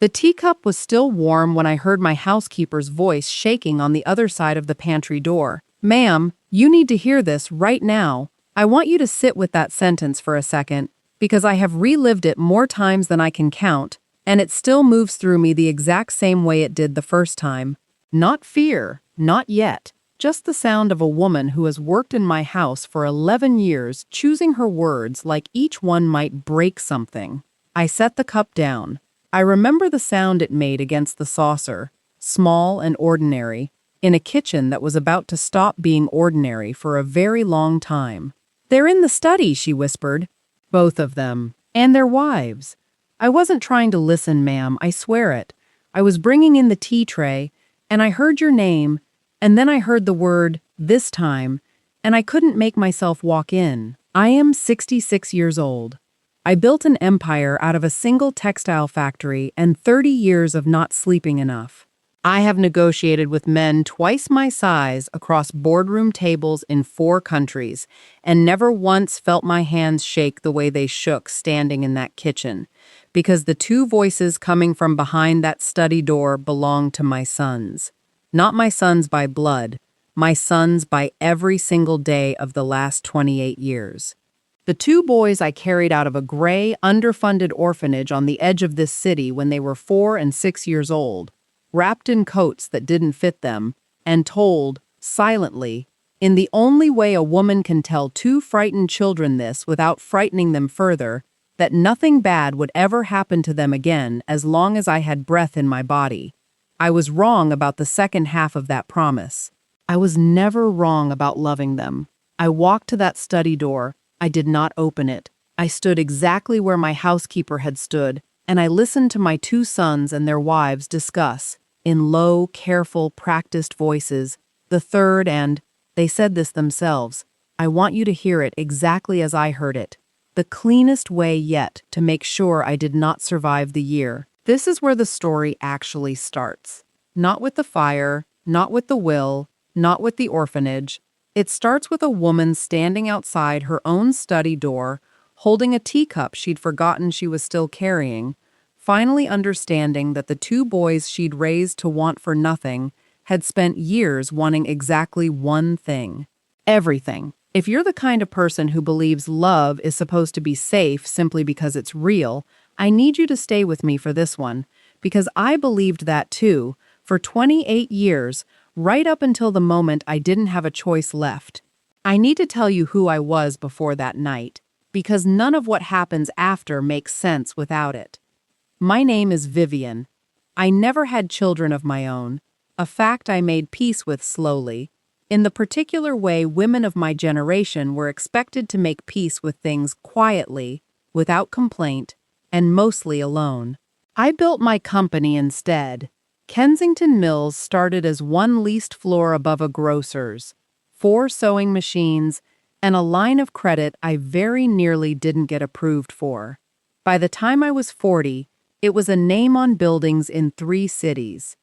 The teacup was still warm when I heard my housekeeper's voice shaking on the other side of the pantry door. "Ma'am, you need to hear this right now. I want you to sit with that sentence for a second, because I have relived it more times than I can count, and it still moves through me the exact same way it did the first time. Not fear, not yet. Just the sound of a woman who has worked in my house for 11 years, choosing her words like each one might break something." I set the cup down. I remember the sound it made against the saucer, small and ordinary, in a kitchen that was about to stop being ordinary for a very long time. "They're in the study," she whispered. "Both of them. And their wives." I wasn't trying to listen, ma'am, I swear it. I was bringing in the tea tray, and I heard your name, and then I heard the word, "this time," and I couldn't make myself walk in. I am 66 years old. I built an empire out of a single textile factory and 30 years of not sleeping enough. I have negotiated with men twice my size across boardroom tables in 4 countries, and never once felt my hands shake the way they shook standing in that kitchen, because the 2 voices coming from behind that study door belonged to my sons. Not my sons by blood, my sons by every single day of the last 28 years. The 2 boys I carried out of a gray, underfunded orphanage on the edge of this city when they were 4 and 6 years old, wrapped in coats that didn't fit them, and told, silently, in the only way a woman can tell 2 frightened children this without frightening them further, that nothing bad would ever happen to them again as long as I had breath in my body. I was wrong about the second half of that promise. I was never wrong about loving them. I walked to that study door. I did not open it. I stood exactly where my housekeeper had stood, and I listened to my 2 sons and their wives discuss, in low, careful, practiced voices, the third and, they said this themselves, I want you to hear it exactly as I heard it, the cleanest way yet to make sure I did not survive the year. This is where the story actually starts. Not with the fire, not with the will, not with the orphanage. It starts with a woman standing outside her own study door, holding a teacup she'd forgotten she was still carrying, finally understanding that the 2 boys she'd raised to want for nothing had spent years wanting exactly one thing. Everything. If you're the kind of person who believes love is supposed to be safe simply because it's real, I need you to stay with me for this one, because I believed that too, for 28 years, right up until the moment I didn't have a choice left. I need to tell you who I was before that night, because none of what happens after makes sense without it. My name is Vivian. I never had children of my own, a fact I made peace with slowly, in the particular way women of my generation were expected to make peace with things quietly, without complaint, and mostly alone. I built my company instead. Kensington Mills started as one leased floor above a grocer's, 4 sewing machines, and a line of credit I very nearly didn't get approved for. By the time I was 40, it was a name on buildings in 3 cities.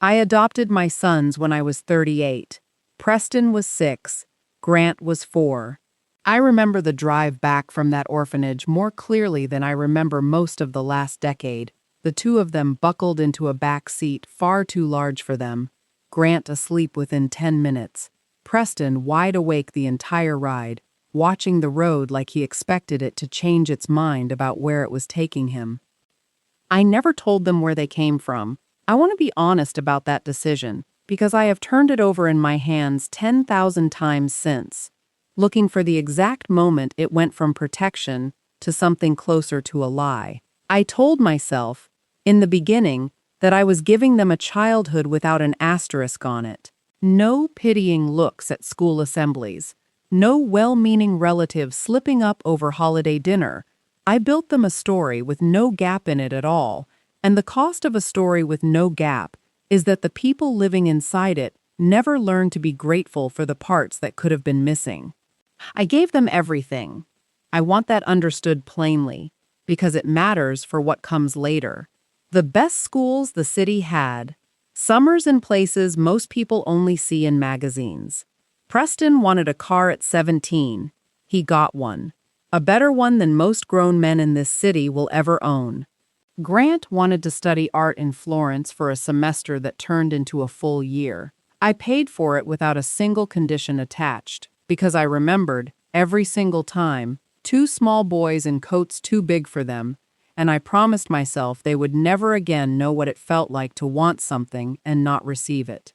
I adopted my sons when I was 38. Preston was 6. Grant was 4. I remember the drive back from that orphanage more clearly than I remember most of the last decade. The 2 of them buckled into a back seat far too large for them. Grant asleep within 10 minutes. Preston wide awake the entire ride, watching the road like he expected it to change its mind about where it was taking him. I never told them where they came from. I want to be honest about that decision, because I have turned it over in my hands 10,000 times since, looking for the exact moment it went from protection to something closer to a lie. I told myself, in the beginning, that I was giving them a childhood without an asterisk on it. No pitying looks at school assemblies. No well-meaning relatives slipping up over holiday dinner. I built them a story with no gap in it at all, and the cost of a story with no gap is that the people living inside it never learn to be grateful for the parts that could have been missing. I gave them everything. I want that understood plainly, because it matters for what comes later. The best schools the city had. Summers in places most people only see in magazines. Preston wanted a car at 17. He got one. A better one than most grown men in this city will ever own. Grant wanted to study art in Florence for a semester that turned into a full year. I paid for it without a single condition attached, because I remembered, every single time, two small boys in coats too big for them, and I promised myself they would never again know what it felt like to want something and not receive it.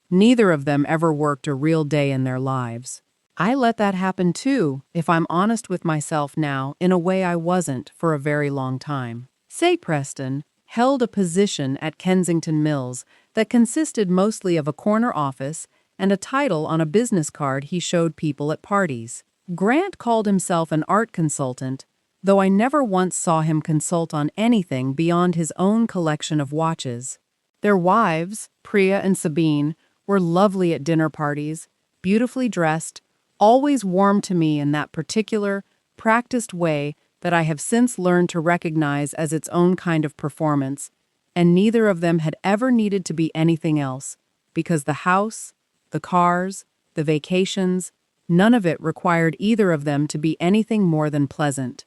Neither of them ever worked a real day in their lives. I let that happen too, if I'm honest with myself now, in a way I wasn't for a very long time. Say Preston held a position at Kensington Mills that consisted mostly of a corner office and a title on a business card he showed people at parties. Grant called himself an art consultant, though I never once saw him consult on anything beyond his own collection of watches. Their wives, Priya and Sabine, were lovely at dinner parties, beautifully dressed, always warm to me in that particular, practiced way that I have since learned to recognize as its own kind of performance, and neither of them had ever needed to be anything else, because the house, the cars, the vacations, none of it required either of them to be anything more than pleasant.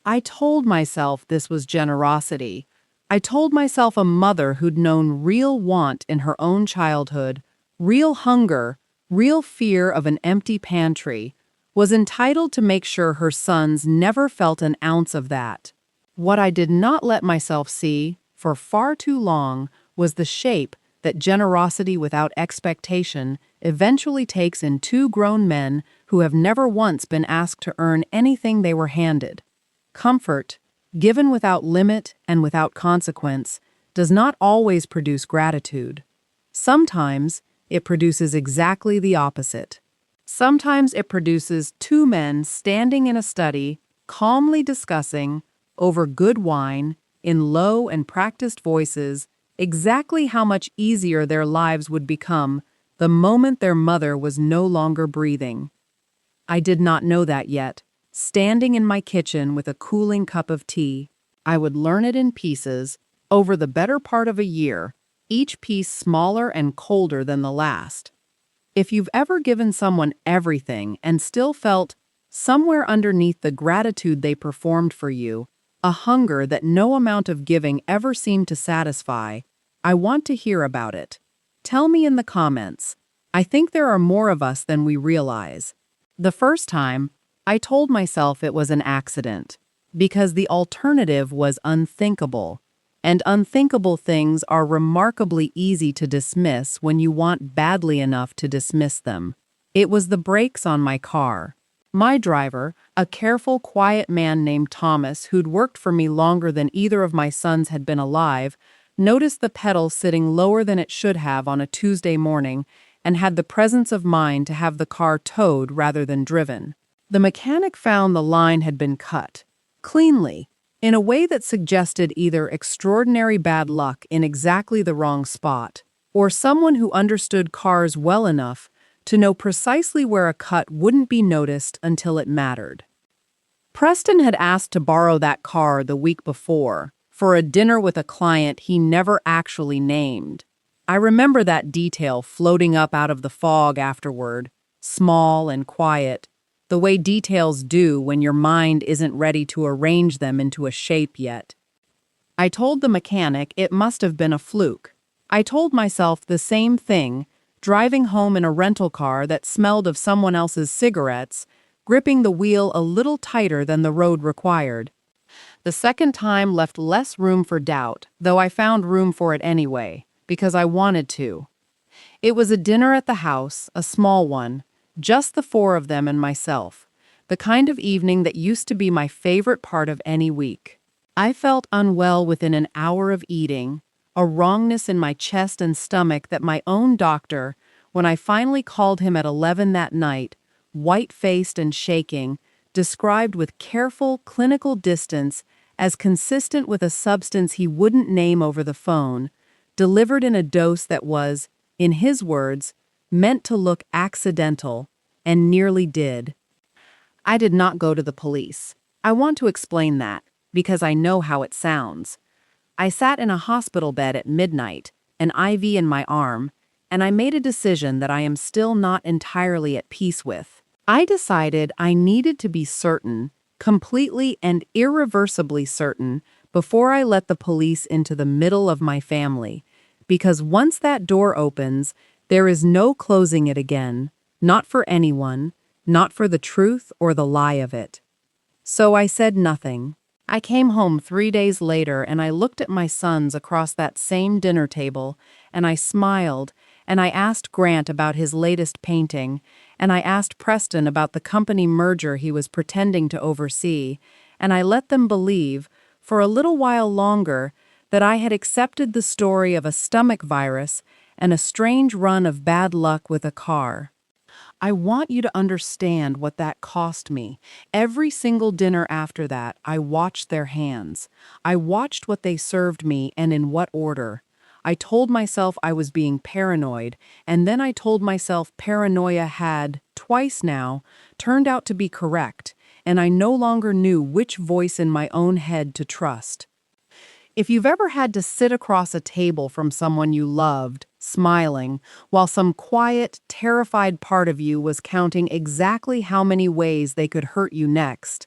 I told myself this was generosity. I told myself a mother who'd known real want in her own childhood, real hunger, real fear of an empty pantry, was entitled to make sure her sons never felt an ounce of that. What I did not let myself see, for far too long, was the shape that generosity without expectation eventually takes in two grown men who have never once been asked to earn anything they were handed. Comfort, given without limit and without consequence, does not always produce gratitude. Sometimes it produces exactly the opposite. Sometimes it produces two men standing in a study, calmly discussing, over good wine, in low and practiced voices, exactly how much easier their lives would become the moment their mother was no longer breathing. I did not know that yet. Standing in my kitchen with a cooling cup of tea, I would learn it in pieces, over the better part of a year, each piece smaller and colder than the last. If you've ever given someone everything and still felt, somewhere underneath the gratitude they performed for you, a hunger that no amount of giving ever seemed to satisfy, I want to hear about it. Tell me in the comments. I think there are more of us than we realize. The first time, I told myself it was an accident, because the alternative was unthinkable. And unthinkable things are remarkably easy to dismiss when you want badly enough to dismiss them. It was the brakes on my car. My driver, a careful, quiet man named Thomas who'd worked for me longer than either of my sons had been alive, noticed the pedal sitting lower than it should have on a Tuesday morning and had the presence of mind to have the car towed rather than driven. The mechanic found the line had been cut, cleanly, in a way that suggested either extraordinary bad luck in exactly the wrong spot, or someone who understood cars well enough to know precisely where a cut wouldn't be noticed until it mattered. Preston had asked to borrow that car the week before, for a dinner with a client he never actually named. I remember that detail floating up out of the fog afterward, small and quiet, the way details do when your mind isn't ready to arrange them into a shape yet. I told the mechanic it must have been a fluke. I told myself the same thing, driving home in a rental car that smelled of someone else's cigarettes, gripping the wheel a little tighter than the road required. The second time left less room for doubt, though I found room for it anyway, because I wanted to. It was a dinner at the house, a small one, just the four of them and myself, the kind of evening that used to be my favorite part of any week. I felt unwell within an hour of eating, a wrongness in my chest and stomach that my own doctor, when I finally called him at 11 that night, white-faced and shaking, described with careful clinical distance as consistent with a substance he wouldn't name over the phone, delivered in a dose that was, in his words, meant to look accidental, and nearly did. I did not go to the police. I want to explain that, because I know how it sounds. I sat in a hospital bed at midnight, an IV in my arm, and I made a decision that I am still not entirely at peace with. I decided I needed to be certain, completely and irreversibly certain, before I let the police into the middle of my family, because once that door opens, there is no closing it again, not for anyone, not for the truth or the lie of it. So I said nothing. I came home 3 days later and I looked at my sons across that same dinner table, and I smiled, and I asked Grant about his latest painting, and I asked Preston about the company merger he was pretending to oversee, and I let them believe, for a little while longer, that I had accepted the story of a stomach virus and a strange run of bad luck with a car. I want you to understand what that cost me. Every single dinner after that, I watched their hands. I watched what they served me and in what order. I told myself I was being paranoid, and then I told myself paranoia had, twice now, turned out to be correct, and I no longer knew which voice in my own head to trust. If you've ever had to sit across a table from someone you loved, smiling, while some quiet, terrified part of you was counting exactly how many ways they could hurt you next,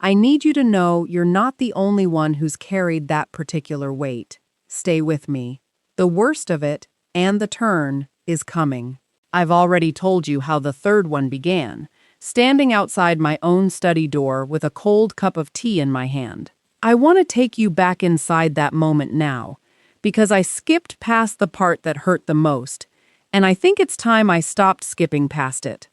I need you to know you're not the only one who's carried that particular weight. Stay with me. The worst of it, and the turn, is coming. I've already told you how the third one began, standing outside my own study door with a cold cup of tea in my hand. I want to take you back inside that moment now, because I skipped past the part that hurt the most, and I think it's time I stopped skipping past it.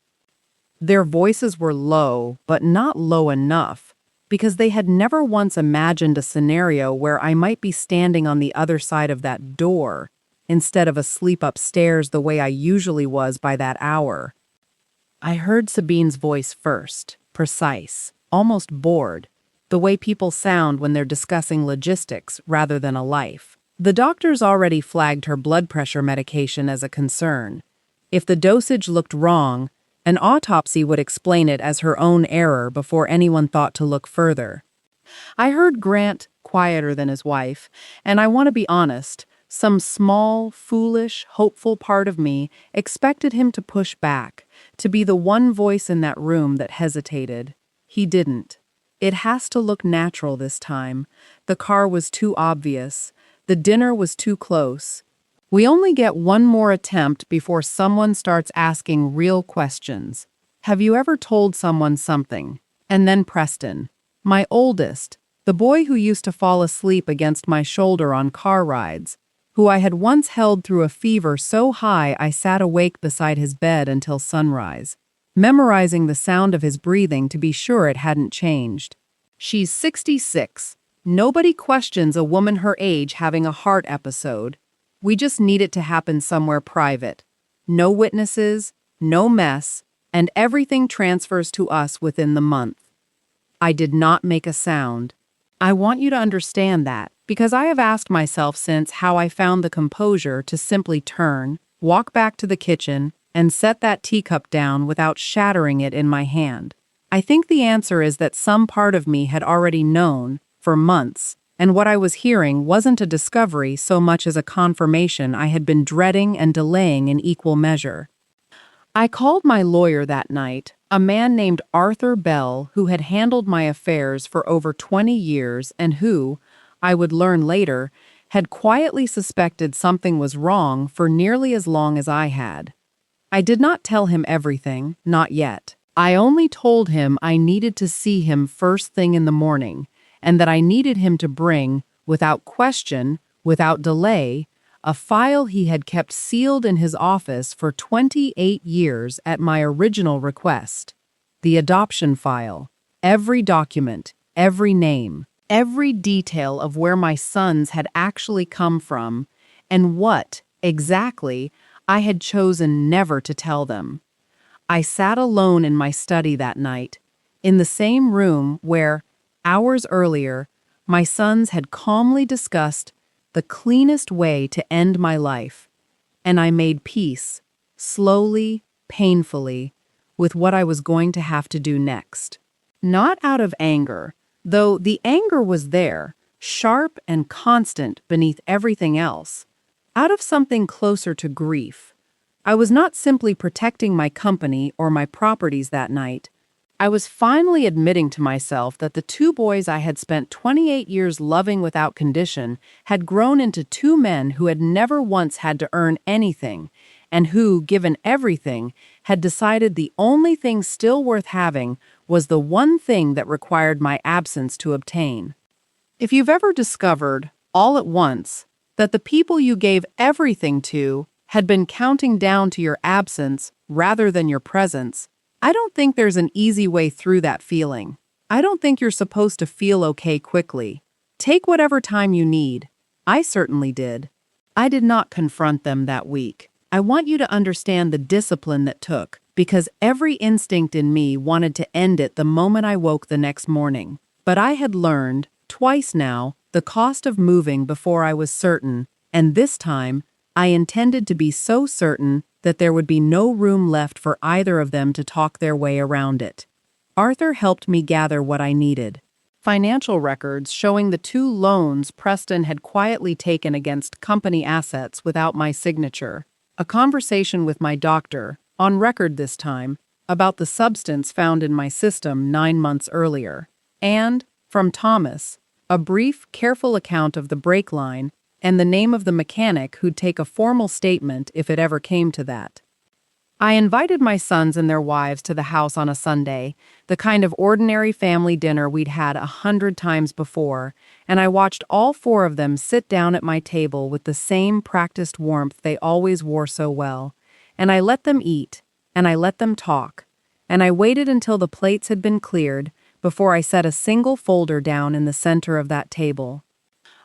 Their voices were low, but not low enough, because they had never once imagined a scenario where I might be standing on the other side of that door, instead of asleep upstairs the way I usually was by that hour. I heard Sabine's voice first, precise, almost bored, the way people sound when they're discussing logistics rather than a life. The doctors already flagged her blood pressure medication as a concern. If the dosage looked wrong, an autopsy would explain it as her own error before anyone thought to look further. I heard Grant, quieter than his wife, and I want to be honest, some small, foolish, hopeful part of me expected him to push back, to be the one voice in that room that hesitated. He didn't. It has to look natural this time. The car was too obvious. The dinner was too close. We only get one more attempt before someone starts asking real questions. Have you ever told someone something? And then Preston, my oldest, the boy who used to fall asleep against my shoulder on car rides, who I had once held through a fever so high I sat awake beside his bed until sunrise, memorizing the sound of his breathing to be sure it hadn't changed. She's 66. Nobody questions a woman her age having a heart episode. We just need it to happen somewhere private. No witnesses, no mess, and everything transfers to us within the month. I did not make a sound. I want you to understand that, because I have asked myself since how I found the composure to simply turn, walk back to the kitchen, and set that teacup down without shattering it in my hand. I think the answer is that some part of me had already known, for months, and what I was hearing wasn't a discovery so much as a confirmation I had been dreading and delaying in equal measure. I called my lawyer that night, a man named Arthur Bell, who had handled my affairs for over 20 years and who, I would learn later, had quietly suspected something was wrong for nearly as long as I had. I did not tell him everything, not yet. I only told him I needed to see him first thing in the morning, and that I needed him to bring, without question, without delay, a file he had kept sealed in his office for 28 years at my original request. The adoption file. Every document, every name, every detail of where my sons had actually come from, and what, exactly, I had chosen never to tell them. I sat alone in my study that night, in the same room where, hours earlier, my sons had calmly discussed the cleanest way to end my life, and I made peace, slowly, painfully, with what I was going to have to do next. Not out of anger, though the anger was there, sharp and constant beneath everything else, out of something closer to grief. I was not simply protecting my company or my properties that night. I was finally admitting to myself that the two boys I had spent 28 years loving without condition had grown into two men who had never once had to earn anything, and who, given everything, had decided the only thing still worth having was the one thing that required my absence to obtain. If you've ever discovered, all at once, that the people you gave everything to had been counting down to your absence rather than your presence, I don't think there's an easy way through that feeling. I don't think you're supposed to feel okay quickly. Take whatever time you need. I certainly did. I did not confront them that week. I want you to understand the discipline that took, because every instinct in me wanted to end it the moment I woke the next morning. But I had learned, twice now, the cost of moving before I was certain, and this time, I intended to be so certain that there would be no room left for either of them to talk their way around it. Arthur helped me gather what I needed. Financial records showing the two loans Preston had quietly taken against company assets without my signature. A conversation with my doctor, on record this time, about the substance found in my system 9 months earlier. And, from Thomas, a brief, careful account of the brake line and the name of the mechanic who'd take a formal statement if it ever came to that. I invited my sons and their wives to the house on a Sunday, the kind of ordinary family dinner we'd had 100 times before, and I watched all 4 of them sit down at my table with the same practiced warmth they always wore so well, and I let them eat, and I let them talk, and I waited until the plates had been cleared before I set a single folder down in the center of that table.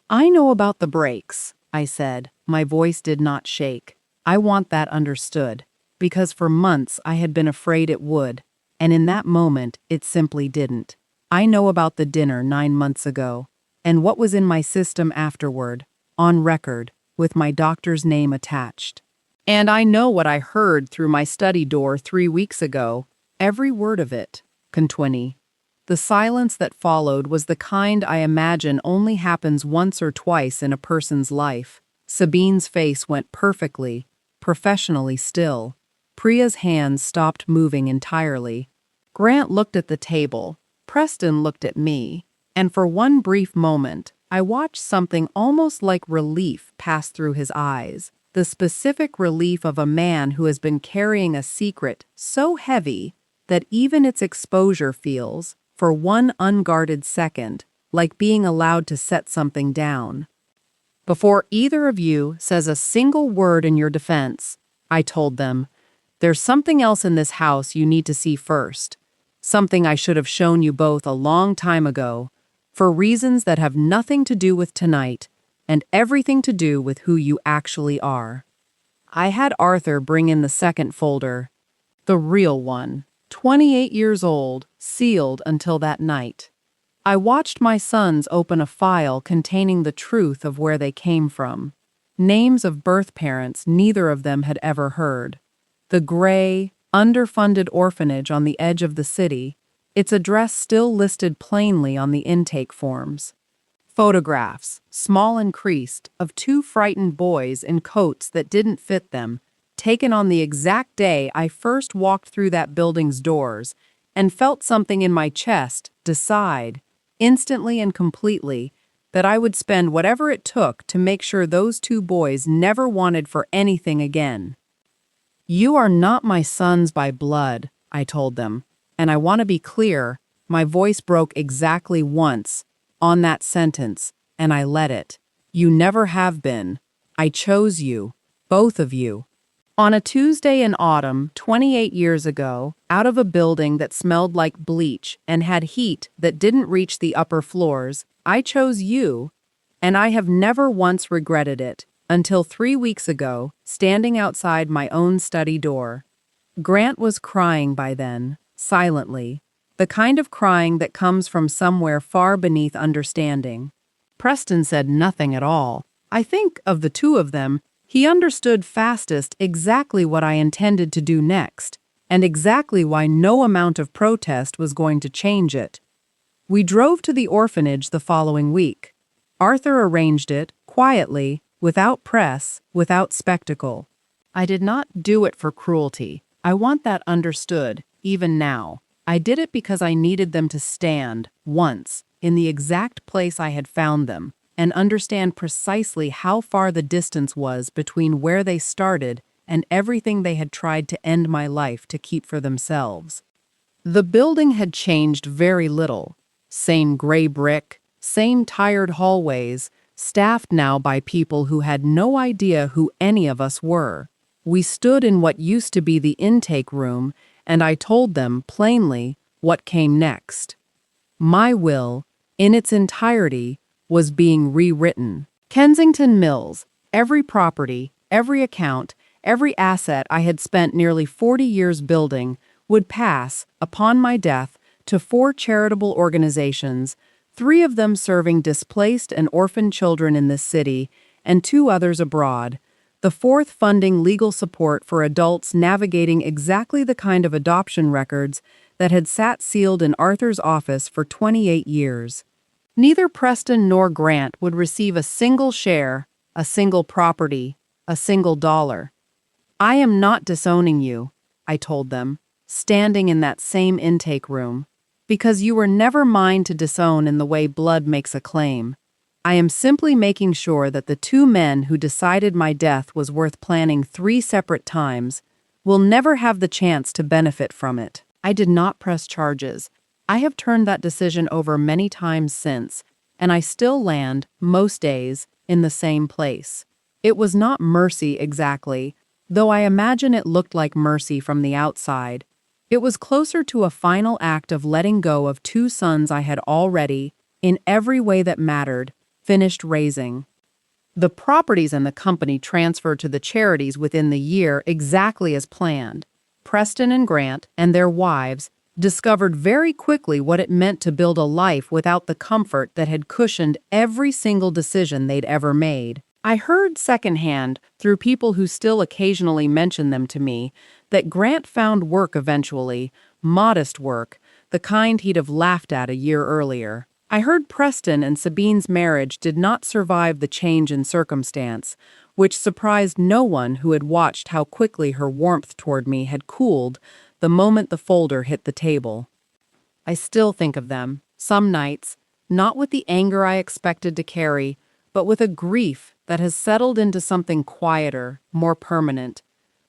"I know about the brakes," I said. My voice did not shake. "I want that understood, because for months I had been afraid it would, and in that moment it simply didn't. I know about the dinner 9 months ago, and what was in my system afterward, on record, with my doctor's name attached. And I know what I heard through my study door 3 weeks ago, every word of it, Contwinny." The silence that followed was the kind I imagine only happens once or twice in a person's life. Sabine's face went perfectly, professionally still. Priya's hands stopped moving entirely. Grant looked at the table. Preston looked at me. And for one brief moment, I watched something almost like relief pass through his eyes. The specific relief of a man who has been carrying a secret so heavy that even its exposure feels, for one unguarded second, like being allowed to set something down. "Before either of you says a single word in your defense," I told them, "there's something else in this house you need to see first. Something I should have shown you both a long time ago, for reasons that have nothing to do with tonight, and everything to do with who you actually are." I had Arthur bring in the second folder, the real one. 28 years old, sealed until that night. I watched my sons open a file containing the truth of where they came from. Names of birth parents neither of them had ever heard. The gray, underfunded orphanage on the edge of the city, its address still listed plainly on the intake forms. Photographs, small and creased, of 2 frightened boys in coats that didn't fit them, taken on the exact day I first walked through that building's doors and felt something in my chest decide, instantly and completely, that I would spend whatever it took to make sure those 2 boys never wanted for anything again. "You are not my sons by blood," I told them, and I want to be clear, my voice broke exactly once on that sentence, and I let it. "You never have been. I chose you, both of you." On a Tuesday in autumn, 28 years ago, out of a building that smelled like bleach and had heat that didn't reach the upper floors, I chose you, and I have never once regretted it, until 3 weeks ago, standing outside my own study door. Grant was crying by then, silently, the kind of crying that comes from somewhere far beneath understanding. Preston said nothing at all. I think, of the 2 of them, he understood fastest exactly what I intended to do next, and exactly why no amount of protest was going to change it. We drove to the orphanage the following week. Arthur arranged it, quietly, without press, without spectacle. I did not do it for cruelty. I want that understood, even now. I did it because I needed them to stand, once, in the exact place I had found them, and understand precisely how far the distance was between where they started and everything they had tried to end my life to keep for themselves. The building had changed very little. Same gray brick, same tired hallways, staffed now by people who had no idea who any of us were. We stood in what used to be the intake room, and I told them, plainly, what came next. My will, in its entirety, was being rewritten. Kensington Mills, every property, every account, every asset I had spent nearly 40 years building, would pass, upon my death, to 4 charitable organizations, 3 of them serving displaced and orphaned children in this city, and 2 others abroad, the 4th funding legal support for adults navigating exactly the kind of adoption records that had sat sealed in Arthur's office for 28 years. Neither Preston nor Grant would receive a single share, a single property, a single dollar. I am not disowning you, I told them, standing in that same intake room, because you were never mine to disown in the way blood makes a claim. I am simply making sure that the 2 men who decided my death was worth planning 3 separate times will never have the chance to benefit from it. I did not press charges. I have turned that decision over many times since, and I still land, most days, in the same place. It was not mercy exactly, though I imagine it looked like mercy from the outside. It was closer to a final act of letting go of 2 sons I had already, in every way that mattered, finished raising. The properties and the company transferred to the charities within the year exactly as planned. Preston and Grant and their wives discovered very quickly what it meant to build a life without the comfort that had cushioned every single decision they'd ever made. I heard secondhand, through people who still occasionally mention them to me, that Grant found work eventually, modest work, the kind he'd have laughed at a year earlier. I heard Preston and Sabine's marriage did not survive the change in circumstance, which surprised no one who had watched how quickly her warmth toward me had cooled the moment the folder hit the table. I still think of them, some nights, not with the anger I expected to carry, but with a grief that has settled into something quieter, more permanent.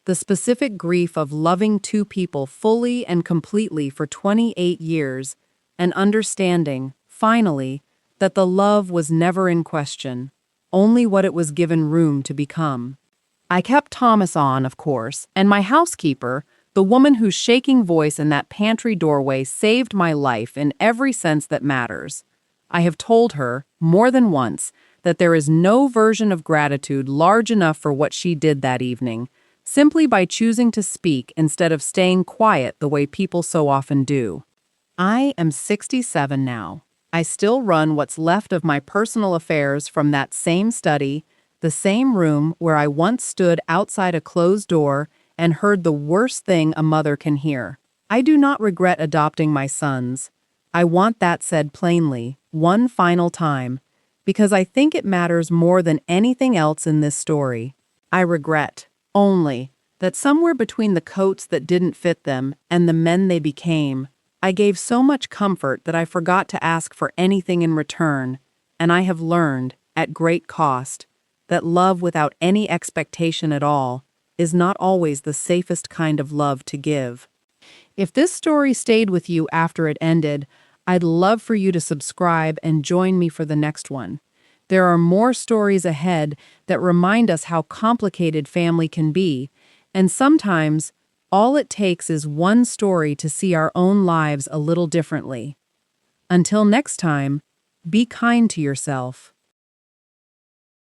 The specific grief of loving 2 people fully and completely for 28 years, and understanding, finally, that the love was never in question, only what it was given room to become. I kept Thomas on, of course, and my housekeeper, the woman whose shaking voice in that pantry doorway saved my life in every sense that matters. I have told her, more than once, that there is no version of gratitude large enough for what she did that evening, simply by choosing to speak instead of staying quiet the way people so often do. I am 67 now. I still run what's left of my personal affairs from that same study, the same room where I once stood outside a closed door and heard the worst thing a mother can hear. I do not regret adopting my sons. I want that said plainly, one final time, because I think it matters more than anything else in this story. I regret, only, that somewhere between the coats that didn't fit them and the men they became, I gave so much comfort that I forgot to ask for anything in return, and I have learned, at great cost, that love without any expectation at all is not always the safest kind of love to give. If this story stayed with you after it ended, I'd love for you to subscribe and join me for the next one. There are more stories ahead that remind us how complicated family can be, and sometimes all it takes is one story to see our own lives a little differently. Until next time, be kind to yourself.